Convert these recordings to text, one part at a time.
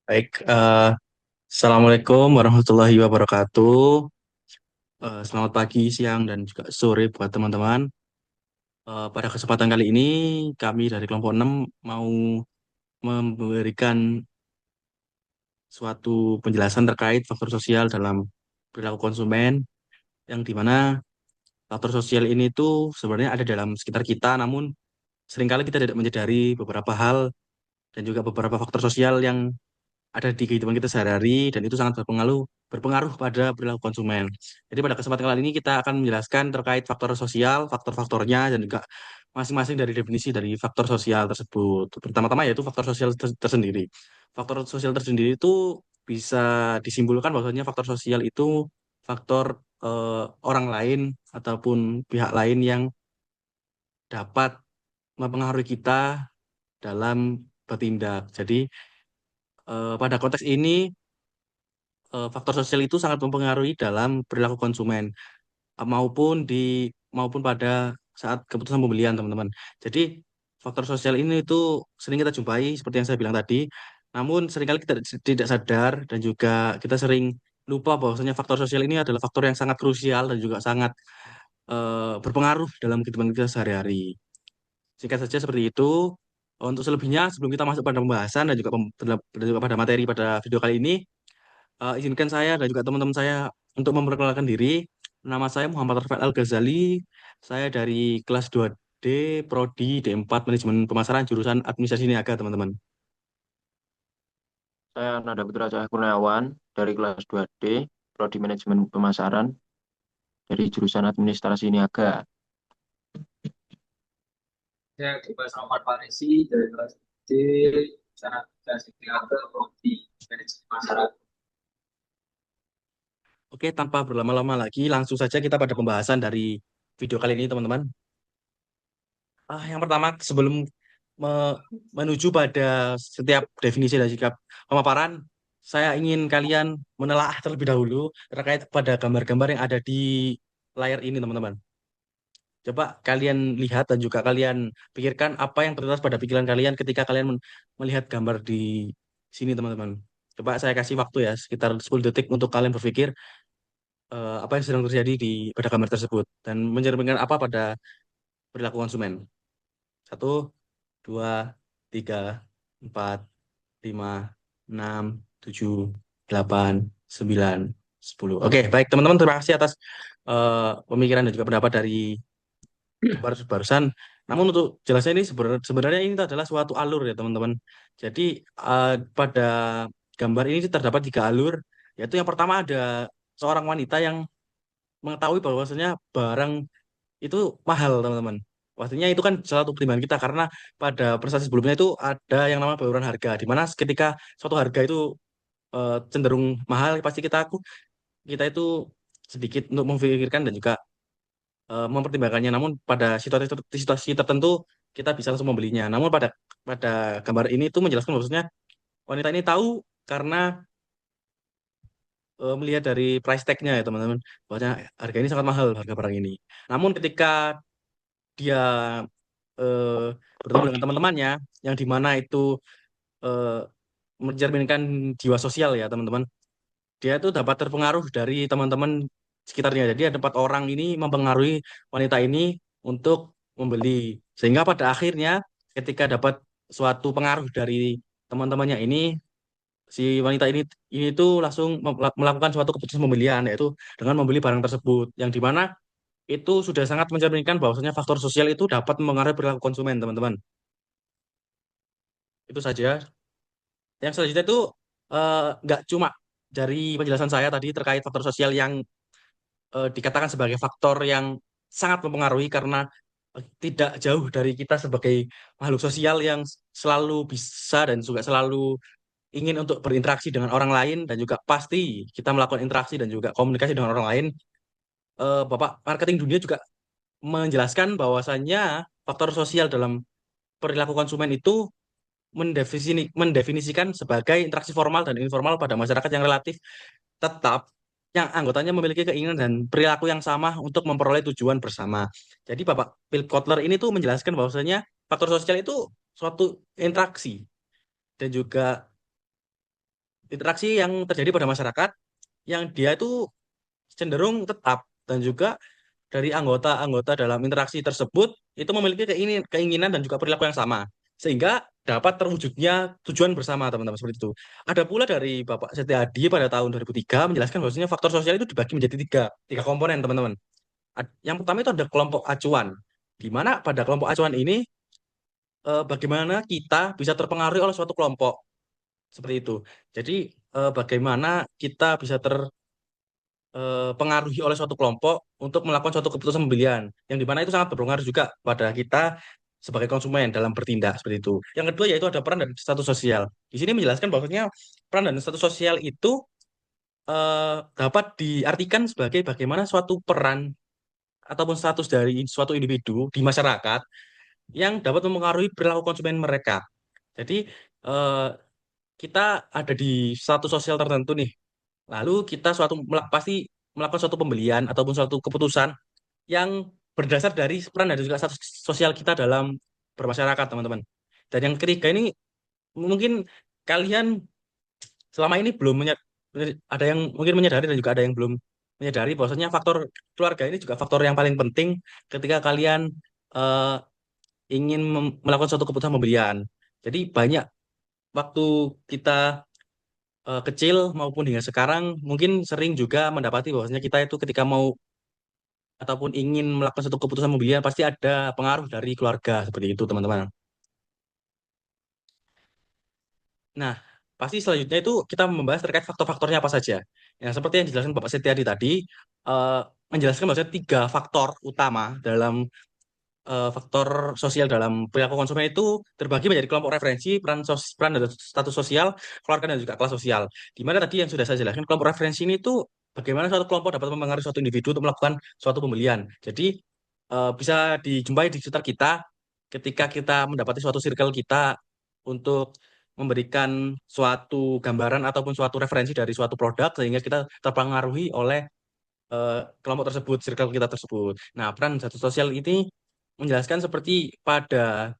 Baik, Assalamualaikum warahmatullahi wabarakatuh. Selamat pagi, siang, dan juga sore buat teman-teman. Pada kesempatan kali ini, kami dari kelompok 6 mau memberikan suatu penjelasan terkait faktor sosial dalam perilaku konsumen, yang dimana faktor sosial ini tuh sebenarnya ada dalam sekitar kita, namun seringkali kita tidak menyadari beberapa hal dan juga beberapa faktor sosial yang ada di kehidupan kita sehari-hari dan itu sangat berpengaruh pada perilaku konsumen. Jadi pada kesempatan kali ini kita akan menjelaskan terkait faktor sosial, faktor-faktornya dan juga masing-masing dari definisi dari faktor sosial tersebut. Pertama-tama yaitu faktor sosial tersendiri. Faktor sosial tersendiri itu bisa disimpulkan bahwasanya faktor sosial itu faktor orang lain ataupun pihak lain yang dapat mempengaruhi kita dalam bertindak. Jadi pada konteks ini faktor sosial itu sangat mempengaruhi dalam perilaku konsumen maupun pada saat keputusan pembelian teman-teman. Jadi faktor sosial ini itu sering kita jumpai seperti yang saya bilang tadi, namun seringkali kita tidak sadar dan juga kita sering lupa bahwasanya faktor sosial ini adalah faktor yang sangat krusial dan juga sangat berpengaruh dalam kehidupan kita sehari-hari. Singkat saja seperti itu. Untuk selebihnya, sebelum kita masuk pada pembahasan dan juga pada materi pada video kali ini, izinkan saya dan juga teman-teman saya untuk memperkenalkan diri. Nama saya Muhammad Rafael Al-Ghazali. Saya dari kelas 2D, Prodi D4 Manajemen Pemasaran jurusan Administrasi Niaga, teman-teman. Saya Nada Putra Cahaya Kurniawan dari kelas 2D, Prodi Manajemen Pemasaran dari jurusan Administrasi Niaga. Saya Dimas Ahmad Farisi dari kelas D, sana aplikasi kreator prodi manajemen masyarakat. Oke, tanpa berlama-lama lagi, langsung saja kita pada pembahasan dari video kali ini, teman-teman. Yang pertama, sebelum me- menuju pada setiap definisi dan sikap pemaparan, saya ingin kalian menelaah terlebih dahulu terkait pada gambar-gambar yang ada di layar ini, teman-teman. Coba kalian lihat dan juga kalian pikirkan apa yang terlintas pada pikiran kalian ketika kalian melihat gambar di sini, teman-teman. Coba saya kasih waktu ya, sekitar 10 detik untuk kalian berpikir apa yang sedang terjadi pada gambar tersebut dan mencerminkan apa pada perilaku konsumen. Satu, dua, tiga, empat, lima, enam, tujuh, delapan, sembilan, sepuluh. Oke, baik teman-teman, terima kasih atas pemikiran dan juga pendapat dari barusan. Namun untuk jelasnya ini sebenarnya ini adalah suatu alur ya teman-teman. Jadi pada gambar ini terdapat tiga alur, yaitu yang pertama ada seorang wanita yang mengetahui bahwasanya barang itu mahal teman-teman. Pastinya itu kan salah satu pertimbangan kita karena pada prestasi sebelumnya itu ada yang namanya bauran harga, di mana ketika suatu harga itu cenderung mahal, pasti kita itu sedikit untuk memikirkan dan juga mempertimbangkannya. Namun pada situasi tertentu kita bisa langsung membelinya. Namun pada pada gambar ini itu menjelaskan maksudnya wanita ini tahu karena melihat dari price tag-nya ya teman-teman, bahwasanya harga ini sangat mahal harga barang ini. Namun ketika dia eh, bertemu dengan teman-temannya yang di mana itu eh, mencerminkan jiwa sosial ya teman-teman, dia itu dapat terpengaruh dari teman-teman sekitarnya. Jadi ada empat orang ini mempengaruhi wanita ini untuk membeli. Sehingga pada akhirnya ketika dapat suatu pengaruh dari teman-temannya ini, si wanita ini tuh langsung melakukan suatu keputusan pembelian, yaitu dengan membeli barang tersebut. Yang di mana itu sudah sangat mencerminkan bahwasanya faktor sosial itu dapat mempengaruhi perilaku konsumen, teman-teman. Itu saja. Yang selanjutnya itu nggak cuma dari penjelasan saya tadi terkait faktor sosial yang dikatakan sebagai faktor yang sangat mempengaruhi karena tidak jauh dari kita sebagai makhluk sosial yang selalu bisa dan juga selalu ingin untuk berinteraksi dengan orang lain dan juga pasti kita melakukan interaksi dan juga komunikasi dengan orang lain. Bapak marketing dunia juga menjelaskan bahwasannya faktor sosial dalam perilaku konsumen itu mendefinisikan sebagai interaksi formal dan informal pada masyarakat yang relatif tetap yang anggotanya memiliki keinginan dan perilaku yang sama untuk memperoleh tujuan bersama. Jadi Bapak Philip Kotler ini tuh menjelaskan bahwasanya faktor sosial itu suatu interaksi dan juga interaksi yang terjadi pada masyarakat yang dia itu cenderung tetap, dan juga dari anggota-anggota dalam interaksi tersebut itu memiliki keinginan dan juga perilaku yang sama, sehingga dapat terwujudnya tujuan bersama teman-teman seperti itu. Ada pula dari Bapak Setiadi pada tahun 2003 menjelaskan bahwasanya faktor sosial itu dibagi menjadi tiga komponen teman-teman. Yang pertama itu ada kelompok acuan, di mana pada kelompok acuan ini bagaimana kita bisa terpengaruh oleh suatu kelompok seperti itu. Jadi bagaimana kita bisa terpengaruhi oleh suatu kelompok untuk melakukan suatu keputusan pembelian, yang dimana itu sangat berpengaruh juga pada kita sebagai konsumen dalam bertindak seperti itu. Yang kedua yaitu ada peran dan status sosial. Di sini menjelaskan bahwasanya peran dan status sosial itu dapat diartikan sebagai bagaimana suatu peran ataupun status dari suatu individu di masyarakat yang dapat mempengaruhi perilaku konsumen mereka. Jadi eh, kita ada di status sosial tertentu nih. Lalu kita pasti melakukan suatu pembelian ataupun suatu keputusan yang berdasar dari peran dan juga status sosial kita dalam bermasyarakat, teman-teman. Dan yang ketiga ini mungkin kalian selama ini belum ada yang mungkin menyadari dan juga ada yang belum menyadari bahwasanya faktor keluarga ini juga faktor yang paling penting ketika kalian eh, ingin melakukan suatu keputusan pembelian. Jadi banyak waktu kita kecil maupun hingga sekarang mungkin sering juga mendapati bahwasanya kita itu ketika mau ataupun ingin melakukan suatu keputusan pembelian pasti ada pengaruh dari keluarga seperti itu teman-teman. Nah, pasti selanjutnya itu kita membahas terkait faktor-faktornya apa saja. Yang seperti yang dijelaskan Bapak Setiadi tadi, eh, menjelaskan bahwasanya tiga faktor utama dalam faktor sosial dalam perilaku konsumen itu terbagi menjadi kelompok referensi, peran dan status sosial, keluarga dan juga kelas sosial. Di mana tadi yang sudah saya jelaskan, kelompok referensi ini itu bagaimana suatu kelompok dapat mempengaruhi suatu individu untuk melakukan suatu pembelian. Jadi bisa dijumpai di sekitar kita ketika kita mendapati suatu circle kita untuk memberikan suatu gambaran ataupun suatu referensi dari suatu produk sehingga kita terpengaruhi oleh kelompok tersebut, circle kita tersebut. Nah, peran satu sosial ini menjelaskan seperti pada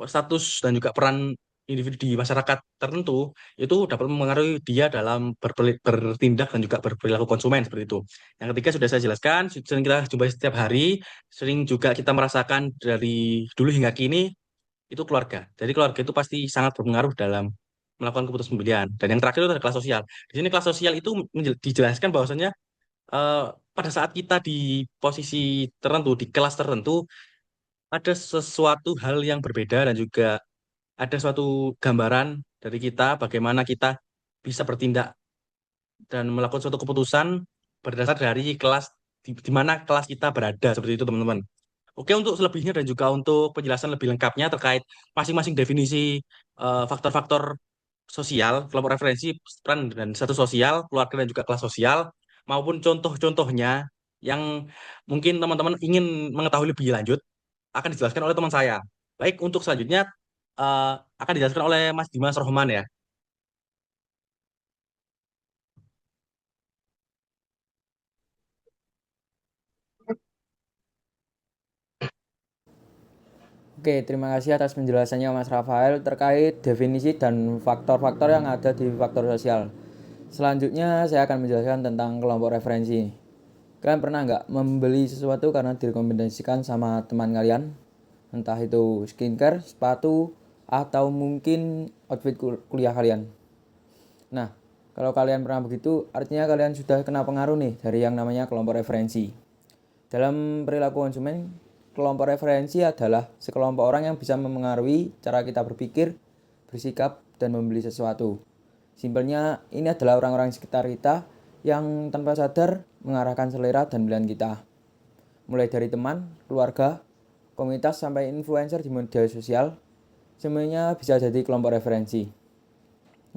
status dan juga peran individu di masyarakat tertentu itu dapat mempengaruhi dia dalam bertindak dan juga berperilaku konsumen seperti itu. Yang ketiga sudah saya jelaskan, sering kita jumpai setiap hari, sering juga kita merasakan dari dulu hingga kini itu keluarga. Jadi keluarga itu pasti sangat berpengaruh dalam melakukan keputusan pembelian. Dan yang terakhir itu adalah kelas sosial. Di sini kelas sosial itu dijelaskan bahwasanya eh, pada saat kita di posisi tertentu, di kelas tertentu, ada sesuatu hal yang berbeda dan juga ada suatu gambaran dari kita bagaimana kita bisa bertindak dan melakukan suatu keputusan berdasar dari kelas di mana kelas kita berada seperti itu teman-teman. Oke, untuk selebihnya dan juga untuk penjelasan lebih lengkapnya terkait masing-masing definisi faktor-faktor sosial, kelompok referensi, peran dan status sosial, keluarga dan juga kelas sosial, maupun contoh-contohnya yang mungkin teman-teman ingin mengetahui lebih lanjut, akan dijelaskan oleh teman saya. Baik, untuk selanjutnya eh, akan dijelaskan oleh Mas Dimas Rohman ya. Oke, terima kasih atas penjelasannya Mas Rafael terkait definisi dan faktor-faktor yang ada di faktor sosial. Selanjutnya saya akan menjelaskan tentang kelompok referensi. Kalian pernah nggak membeli sesuatu karena direkomendasikan sama teman kalian? Entah itu skincare, sepatu, atau mungkin outfit kuliah kalian. Nah, kalau kalian pernah begitu, artinya kalian sudah kena pengaruh nih dari yang namanya kelompok referensi. Dalam perilaku konsumen, kelompok referensi adalah sekelompok orang yang bisa memengaruhi cara kita berpikir, bersikap, dan membeli sesuatu. Simpelnya, ini adalah orang-orang sekitar kita yang tanpa sadar mengarahkan selera dan pilihan kita. Mulai dari teman, keluarga, komunitas, sampai influencer di media sosial, semuanya bisa jadi kelompok referensi.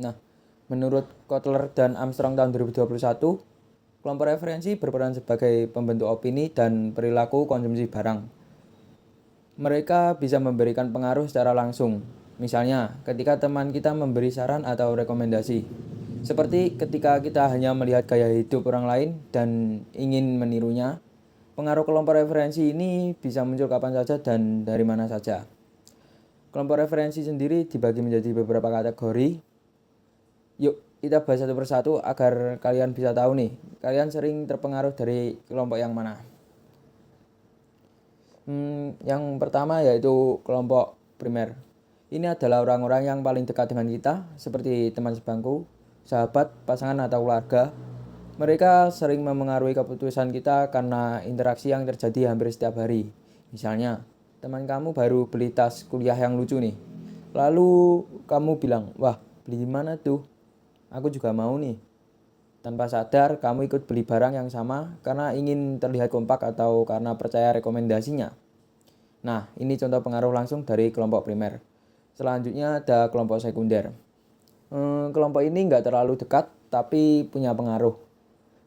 Nah, menurut Kotler dan Armstrong tahun 2021, kelompok referensi berperan sebagai pembentuk opini dan perilaku konsumsi barang. Mereka bisa memberikan pengaruh secara langsung. Misalnya, ketika teman kita memberi saran atau rekomendasi. Seperti ketika kita hanya melihat gaya hidup orang lain dan ingin menirunya, pengaruh kelompok referensi ini bisa muncul kapan saja dan dari mana saja. Kelompok referensi sendiri dibagi menjadi beberapa kategori. Yuk, kita bahas satu persatu agar kalian bisa tahu nih, kalian sering terpengaruh dari kelompok yang mana. Yang pertama yaitu kelompok primer. Ini adalah orang-orang yang paling dekat dengan kita, seperti teman sebangku, sahabat, pasangan, atau keluarga. Mereka sering memengaruhi keputusan kita karena interaksi yang terjadi hampir setiap hari. Misalnya, teman kamu baru beli tas kuliah yang lucu nih. Lalu kamu bilang, wah beli di mana tuh? Aku juga mau nih. Tanpa sadar, kamu ikut beli barang yang sama karena ingin terlihat kompak atau karena percaya rekomendasinya. Nah, ini contoh pengaruh langsung dari kelompok primer. Selanjutnya ada kelompok sekunder. Kelompok ini nggak terlalu dekat, tapi punya pengaruh.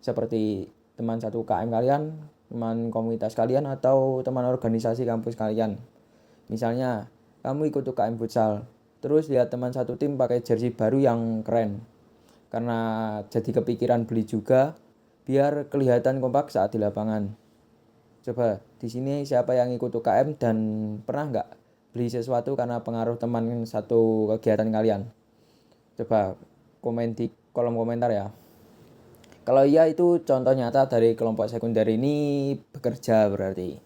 Seperti teman satu KM kalian, teman komunitas kalian, atau teman organisasi kampus kalian. Misalnya, kamu ikut UKM futsal, terus lihat teman satu tim pakai jersey baru yang keren. Karena jadi kepikiran beli juga, biar kelihatan kompak saat di lapangan. Coba di sini siapa yang ikut UKM dan pernah nggak beli sesuatu karena pengaruh teman satu kegiatan kalian? Coba komen di kolom komentar ya. Kalau iya itu contoh nyata dari kelompok sekunder ini bekerja berarti.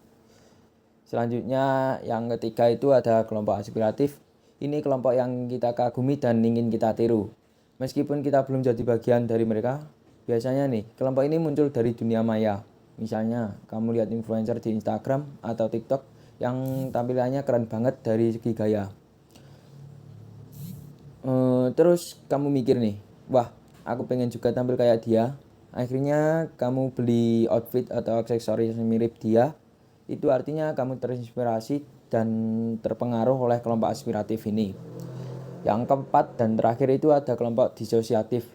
Selanjutnya yang ketiga itu ada kelompok aspiratif. Ini kelompok yang kita kagumi dan ingin kita tiru. Meskipun kita belum jadi bagian dari mereka, biasanya nih kelompok ini muncul dari dunia maya. Misalnya kamu lihat influencer di Instagram atau TikTok yang tampilannya keren banget dari segi gaya. Terus kamu mikir nih, wah aku pengen juga tampil kayak dia. Akhirnya kamu beli outfit atau aksesoris mirip dia. Itu artinya kamu terinspirasi dan terpengaruh oleh kelompok aspiratif ini. Yang keempat dan terakhir itu ada kelompok disosiatif.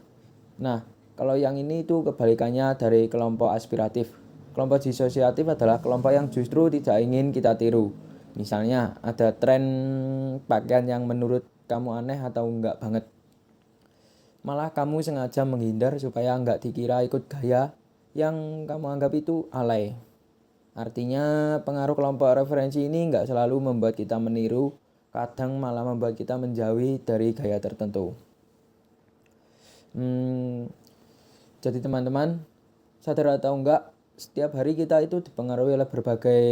Nah, kalau yang ini itu kebalikannya dari kelompok aspiratif. Kelompok disosiatif adalah kelompok yang justru tidak ingin kita tiru. Misalnya ada tren pakaian yang menurut kamu aneh atau enggak banget. Malah kamu sengaja menghindar supaya enggak dikira ikut gaya yang kamu anggap itu alay. Artinya pengaruh kelompok referensi ini nggak selalu membuat kita meniru, kadang malah membuat kita menjauhi dari gaya tertentu. Jadi teman-teman, sadar atau enggak, setiap hari kita itu dipengaruhi oleh berbagai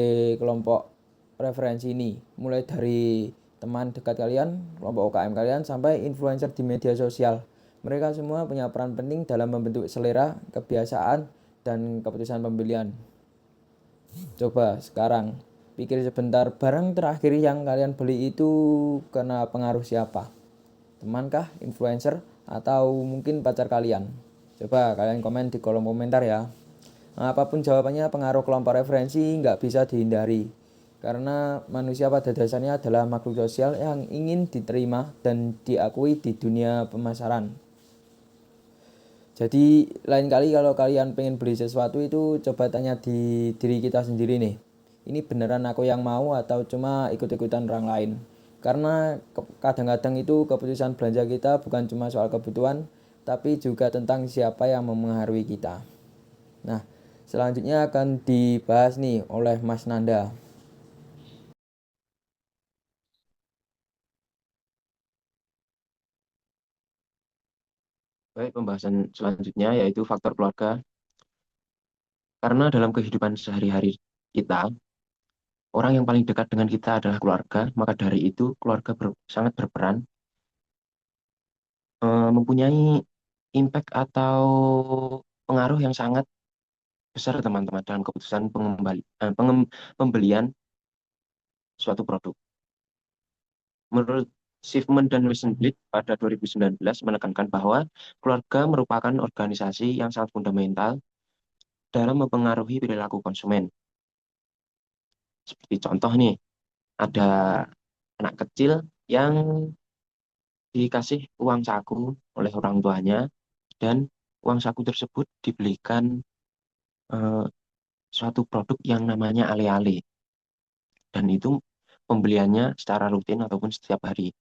kelompok referensi ini. Mulai dari teman dekat kalian, kelompok UKM kalian, sampai influencer di media sosial. Mereka semua punya peran penting dalam membentuk selera, kebiasaan, dan keputusan pembelian. Coba sekarang pikir sebentar, barang terakhir yang kalian beli itu kena pengaruh siapa? Temankah, influencer, atau mungkin pacar kalian? Coba kalian komen di kolom komentar ya. Nah, apapun jawabannya, pengaruh kelompok referensi nggak bisa dihindari. Karena manusia pada dasarnya adalah makhluk sosial yang ingin diterima dan diakui di dunia pemasaran. Jadi lain kali kalau kalian pengen beli sesuatu itu coba tanya di diri kita sendiri nih. Ini beneran aku yang mau atau cuma ikut-ikutan orang lain? Karena kadang-kadang itu keputusan belanja kita bukan cuma soal kebutuhan, tapi juga tentang siapa yang memengaruhi kita. Nah, selanjutnya akan dibahas nih oleh Mas Nanda. Baik, pembahasan selanjutnya yaitu faktor keluarga. Karena dalam kehidupan sehari-hari kita, orang yang paling dekat dengan kita adalah keluarga, maka dari itu keluarga sangat berperan mempunyai impact atau pengaruh yang sangat besar teman-teman dalam keputusan pembelian suatu produk. Menurut Shipman dan Rosenblit pada 2019 menekankan bahwa keluarga merupakan organisasi yang sangat fundamental dalam mempengaruhi perilaku konsumen. Seperti contoh nih, ada anak kecil yang dikasih uang saku oleh orang tuanya dan uang saku tersebut dibelikan eh, suatu produk yang namanya ale-ale dan itu pembeliannya secara rutin ataupun setiap hari.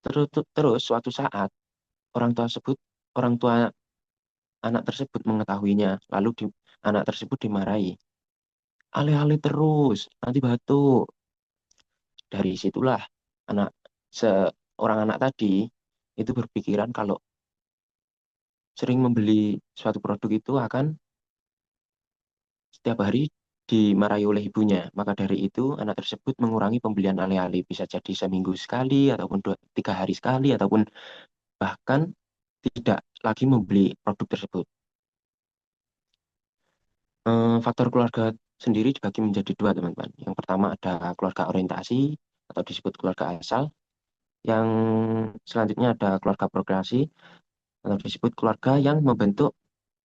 Terus suatu saat orang tua anak tersebut mengetahuinya, lalu anak tersebut dimarahi. Ale-ale terus, nanti batuk. Dari situlah anak seorang anak tadi itu berpikiran kalau sering membeli suatu produk itu akan setiap hari dimarahi oleh ibunya. Maka dari itu, anak tersebut mengurangi pembelian alih-alih. Bisa jadi seminggu sekali, ataupun 3 hari sekali, ataupun bahkan tidak lagi membeli produk tersebut. Faktor keluarga sendiri dibagi menjadi dua, teman-teman. Yang pertama ada keluarga orientasi, atau disebut keluarga asal. Yang selanjutnya ada keluarga progresi, atau disebut keluarga yang membentuk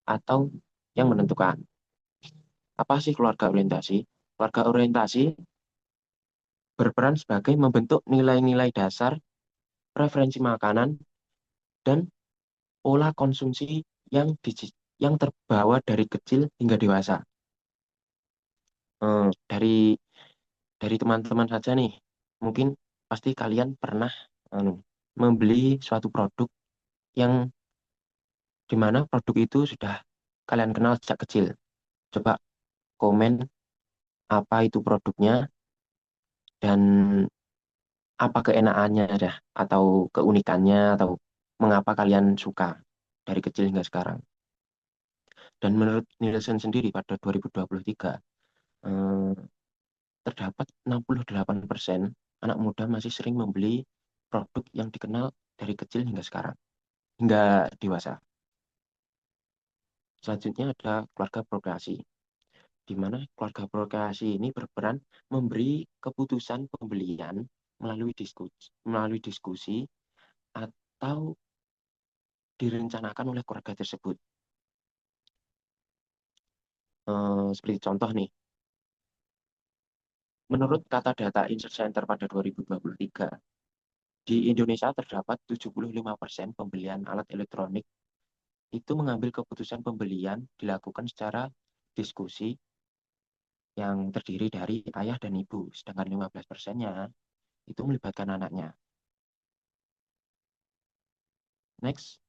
atau yang menentukan. Apa sih keluarga orientasi? Keluarga orientasi berperan sebagai membentuk nilai-nilai dasar, preferensi makanan, dan pola konsumsi yang terbawa dari kecil hingga dewasa. Dari teman-teman saja nih, mungkin pasti kalian pernah membeli suatu produk yang dimana produk itu sudah kalian kenal sejak kecil. Coba komen apa itu produknya dan apa keenakannya dah, atau keunikannya, atau mengapa kalian suka dari kecil hingga sekarang. Dan menurut Nielsen sendiri pada 2023, eh, terdapat 68% anak muda masih sering membeli produk yang dikenal dari kecil hingga sekarang, hingga dewasa. Selanjutnya ada keluarga progresi, di mana keluarga progresi ini berperan memberi keputusan pembelian melalui diskusi atau direncanakan oleh keluarga tersebut. Seperti contoh nih, menurut kata data Insight Center pada 2023, di Indonesia terdapat 75% pembelian alat elektronik itu mengambil keputusan pembelian dilakukan secara diskusi yang terdiri dari ayah dan ibu, sedangkan 15%-nya itu melibatkan anaknya. Next.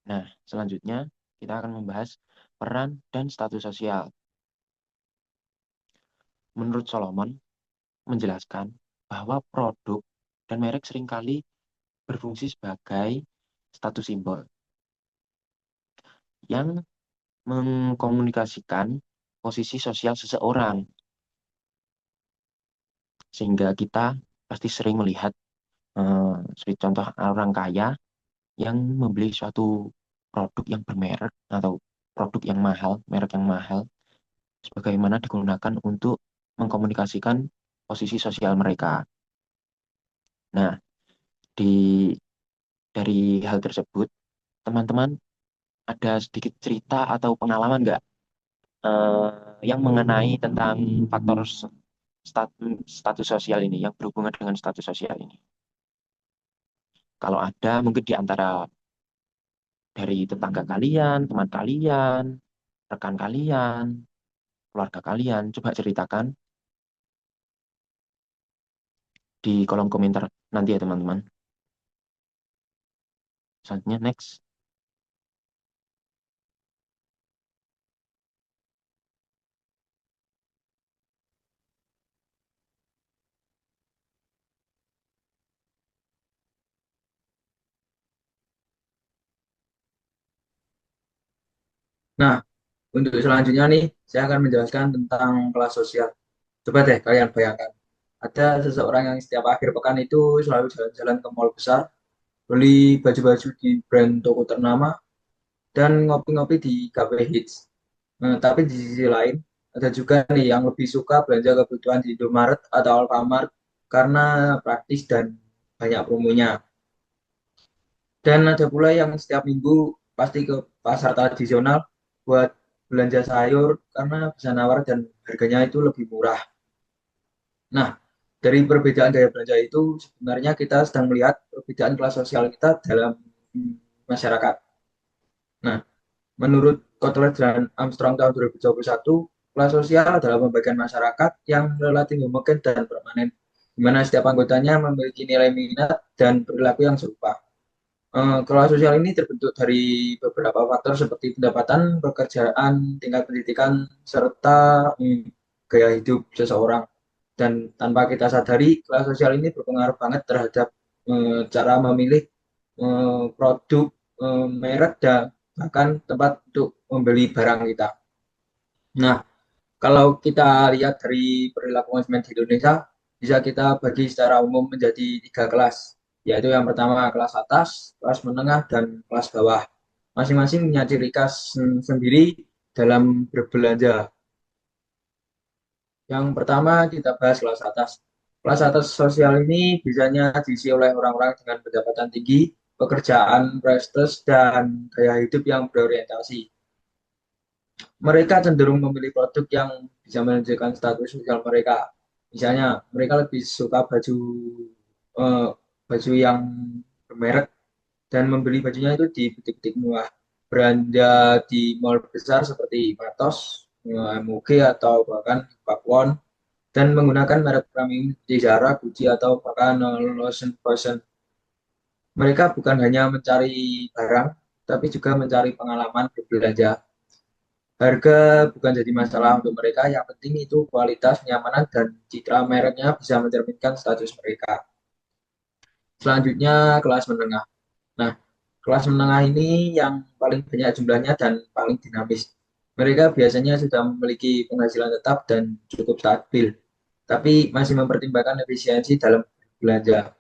Nah, selanjutnya kita akan membahas peran dan status sosial. Menurut Solomon, menjelaskan bahwa produk dan merek seringkali berfungsi sebagai status simbol yang mengkomunikasikan posisi sosial seseorang. Sehingga kita pasti sering melihat seperti contoh orang kaya yang membeli suatu produk yang bermerek atau produk yang mahal, merek yang mahal, sebagaimana digunakan untuk mengkomunikasikan posisi sosial mereka. Nah, dari hal tersebut, teman-teman ada sedikit cerita atau pengalaman nggak yang mengenai tentang faktor status sosial ini, yang berhubungan dengan status sosial ini? Kalau ada, mungkin di antara dari tetangga kalian, teman kalian, rekan kalian, keluarga kalian, coba ceritakan di kolom komentar nanti ya, teman-teman. Selanjutnya, next. Nah, untuk selanjutnya nih, saya akan menjelaskan tentang kelas sosial. Coba deh kalian bayangkan, ada seseorang yang setiap akhir pekan itu selalu jalan-jalan ke mall besar, beli baju-baju di brand toko ternama, dan ngopi-ngopi di cafe hits. Tapi di sisi lain, ada juga nih yang lebih suka belanja kebutuhan di Indomaret atau Alfamart karena praktis dan banyak promonya. Dan ada pula yang setiap minggu pasti ke pasar tradisional buat belanja sayur karena bisa nawar dan harganya itu lebih murah. Nah, dari perbedaan gaya belanja itu sebenarnya kita sedang melihat perbedaan kelas sosial kita dalam masyarakat. Nah, menurut Kotler dan Armstrong tahun 2021, kelas sosial adalah pembagian masyarakat yang relatif homogen dan permanen, di mana setiap anggotanya memiliki nilai minat dan perilaku yang serupa. Kelas sosial ini terbentuk dari beberapa faktor seperti pendapatan, pekerjaan, tingkat pendidikan, serta gaya hidup seseorang. Dan tanpa kita sadari, kelas sosial ini berpengaruh banget terhadap cara memilih produk, merek, dan bahkan tempat untuk membeli barang kita. Nah, kalau kita lihat dari perilaku konsumen di Indonesia, bisa kita bagi secara umum menjadi tiga kelas, yaitu yang pertama kelas atas, kelas menengah, dan kelas bawah. Masing-masing punya ciri khas sendiri dalam berbelanja. Yang pertama kita bahas kelas atas. Kelas atas sosial ini biasanya diisi oleh orang-orang dengan pendapatan tinggi, pekerjaan prestis, dan gaya hidup yang berorientasi. Mereka cenderung memilih produk yang bisa menunjukkan status sosial mereka. Misalnya, mereka lebih suka eh, baju yang bermerek dan membeli bajunya itu di butik-butik mewah. Belanja di mall besar seperti Matos, MUG, atau bahkan Pakuwon, dan menggunakan merek premium di Zara, Gucci, atau bahkan Lawson Fashion. Mereka bukan hanya mencari barang, tapi juga mencari pengalaman berbelanja. Harga bukan jadi masalah untuk mereka, yang penting itu kualitas, kenyamanan, dan citra mereknya bisa mencerminkan status mereka. Selanjutnya, kelas menengah. Nah, kelas menengah ini yang paling banyak jumlahnya dan paling dinamis. Mereka biasanya sudah memiliki penghasilan tetap dan cukup stabil, tapi masih mempertimbangkan efisiensi dalam belanja.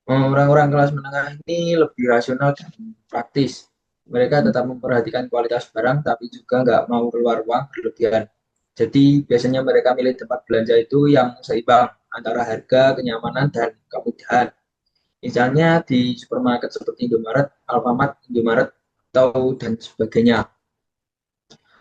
Orang-orang kelas menengah ini lebih rasional dan praktis. Mereka tetap memperhatikan kualitas barang, tapi juga nggak mau keluar uang berlebihan. Jadi biasanya mereka milih tempat belanja itu yang seimbang antara harga, kenyamanan, dan kemudahan. Misalnya di supermarket seperti Indomaret, Alfamart, Indomaret, atau dan sebagainya.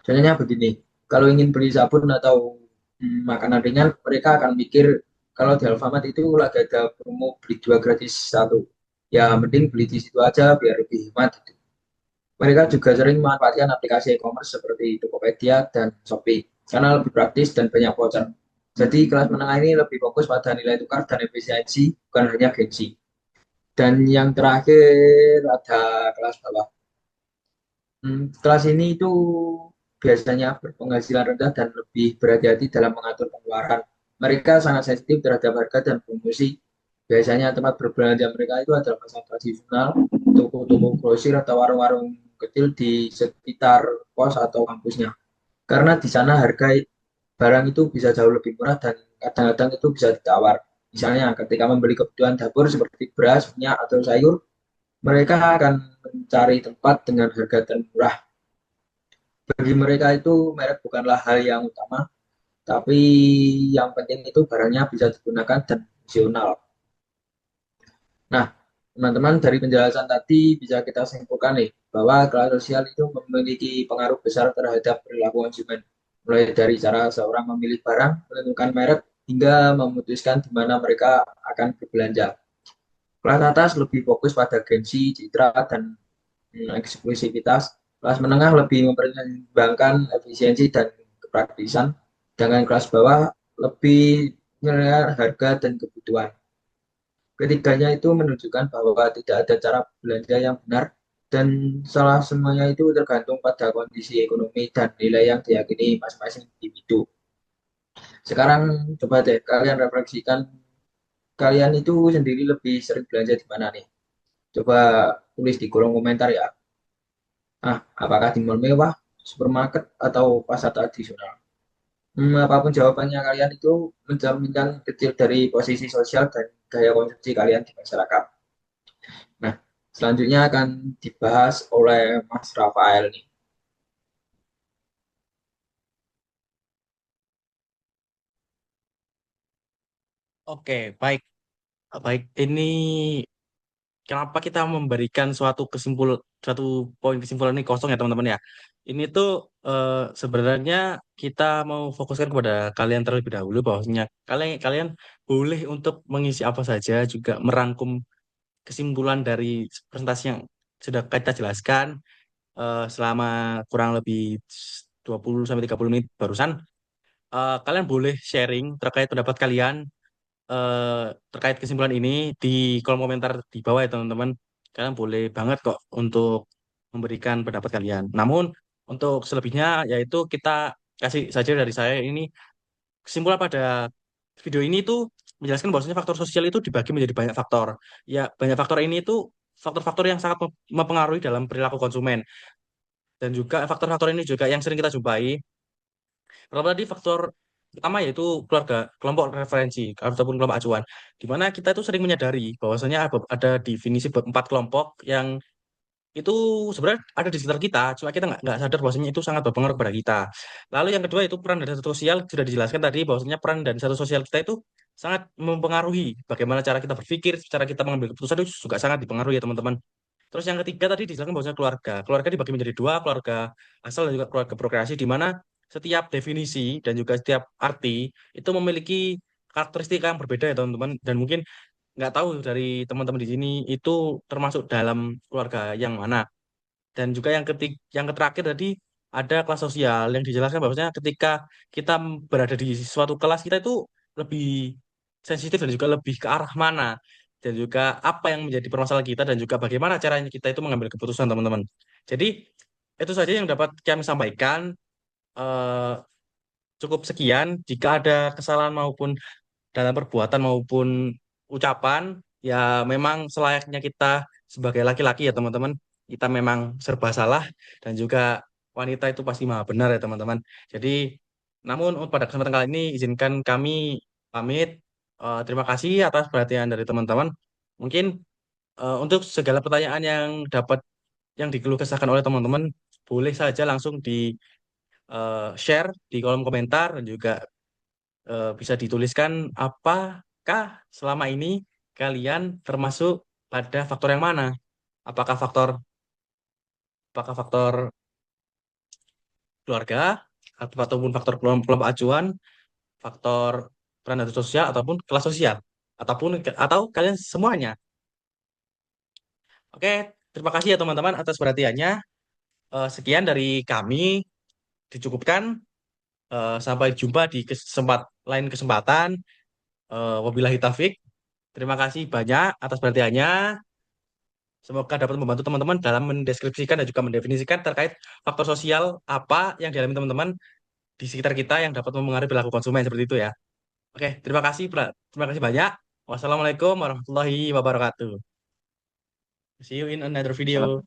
Contohnya begini, kalau ingin beli sabun atau makanan ringan, mereka akan mikir kalau di Alfamart itu lagi ada promo beli dua gratis satu. Ya, mending beli di situ aja biar lebih hemat gitu. Mereka juga sering memanfaatkan aplikasi e-commerce seperti Tokopedia dan Shopee karena lebih praktis dan banyak voucher. Jadi kelas menengah ini lebih fokus pada nilai tukar dan efisiensi, bukan hanya gengsi. Dan yang terakhir ada kelas bawah. Kelas ini itu biasanya berpenghasilan rendah dan lebih berhati-hati dalam mengatur pengeluaran. Mereka sangat sensitif terhadap harga dan promosi. Biasanya tempat berbelanja mereka itu adalah pasar tradisional, toko-toko grosir, atau warung-warung kecil di sekitar pos atau kampusnya. Karena di sana harga barang itu bisa jauh lebih murah dan kadang-kadang itu bisa ditawar. Misalnya ketika membeli kebutuhan dapur seperti beras, minyak, atau sayur, mereka akan mencari tempat dengan harga termurah. Bagi mereka itu merek bukanlah hal yang utama, tapi yang penting itu barangnya bisa digunakan dan fungsional. Nah, teman-teman dari penjelasan tadi bisa kita simpulkan nih bahwa kelas sosial itu memiliki pengaruh besar terhadap perilaku konsumen, mulai dari cara seorang memilih barang, menentukan merek, hingga memutuskan di mana mereka akan berbelanja. Kelas atas lebih fokus pada gengsi, citra, dan eksklusivitas. Kelas menengah lebih mempertimbangkan efisiensi dan kepraktisan, dengan kelas bawah lebih melihat harga dan kebutuhan. Ketiganya itu menunjukkan bahwa tidak ada cara belanja yang benar dan salah, semuanya itu tergantung pada kondisi ekonomi dan nilai yang diyakini masing-masing individu. Sekarang coba deh kalian refleksikan, kalian itu sendiri lebih sering belanja di mana nih? Coba tulis di kolom komentar ya. Ah, apakah di mall mewah, supermarket, atau pasar tradisional? Apapun jawabannya, kalian itu mencerminkan kecil dari posisi sosial dan gaya konsumsi kalian di masyarakat. Nah, selanjutnya akan dibahas oleh Mas Rafael nih. Oke, baik. Baik, ini kenapa kita memberikan suatu poin kesimpulan ini kosong ya teman-teman ya. Ini tuh sebenarnya kita mau fokuskan kepada kalian terlebih dahulu bahwasanya kalian kalian boleh untuk mengisi apa saja, juga merangkum kesimpulan dari presentasi yang sudah kita jelaskan selama kurang lebih 20 sampai 30 menit barusan. Kalian boleh sharing terkait pendapat kalian terkait kesimpulan ini di kolom komentar di bawah ya teman-teman. Kalian boleh banget kok untuk memberikan pendapat kalian. Namun untuk selebihnya yaitu kita kasih saja dari saya ini kesimpulan pada video ini tuh menjelaskan bahwasanya faktor sosial itu dibagi menjadi banyak faktor. Ya, banyak faktor ini itu faktor-faktor yang sangat mempengaruhi dalam perilaku konsumen. Dan juga faktor-faktor ini juga yang sering kita jumpai. Pertama tadi faktor pertama yaitu keluarga, kelompok referensi ataupun kelompok acuan, di mana kita itu sering menyadari bahwasanya ada definisi empat kelompok yang itu sebenarnya ada di sekitar kita, cuma kita nggak sadar bahwasanya itu sangat berpengaruh kepada kita. Lalu yang kedua itu peran dari satu sosial sudah dijelaskan tadi bahwasanya peran dan satu sosial kita itu sangat mempengaruhi bagaimana cara kita berpikir, cara kita mengambil keputusan itu juga sangat dipengaruhi ya teman-teman. Terus yang ketiga tadi dijelaskan bahwasanya keluarga. Keluarga dibagi menjadi dua, keluarga asal dan juga keluarga prokreasi, di mana setiap definisi dan juga setiap arti itu memiliki karakteristik yang berbeda ya teman-teman. Dan mungkin nggak tahu dari teman-teman di sini itu termasuk dalam keluarga yang mana. Dan juga yang terakhir tadi ada kelas sosial yang dijelaskan bahwasanya ketika kita berada di suatu kelas kita itu lebih sensitif dan juga lebih ke arah mana dan juga apa yang menjadi permasalahan kita dan juga bagaimana caranya kita itu mengambil keputusan teman-teman. Jadi itu saja yang dapat kami sampaikan. Eh, Cukup sekian. Jika ada kesalahan maupun dalam perbuatan maupun ucapan, ya memang selayaknya kita sebagai laki-laki ya teman-teman, kita memang serba salah dan juga wanita itu pasti maha benar ya teman-teman. Jadi, namun pada kesempatan kali ini izinkan kami pamit. Terima kasih atas perhatian dari teman-teman. Mungkin untuk segala pertanyaan yang dikeluh kesahkan oleh teman-teman, boleh saja langsung di share di kolom komentar dan juga bisa dituliskan apakah selama ini kalian termasuk pada faktor yang mana? Apakah faktor apakah faktor keluarga ataupun faktor kelompok acuan, faktor peran dan sosial ataupun kelas sosial atau kalian semuanya. Oke, terima kasih ya teman-teman atas perhatiannya. Sekian dari kami dicukupkan. Sampai jumpa di lain kesempatan. Wabillahi taufik. Terima kasih banyak atas perhatiannya. Semoga dapat membantu teman-teman dalam mendeskripsikan dan juga mendefinisikan terkait faktor sosial apa yang dialami teman-teman di sekitar kita yang dapat mempengaruhi perilaku konsumen seperti itu ya. Oke, terima kasih banyak. Wassalamualaikum warahmatullahi wabarakatuh. See you in another video.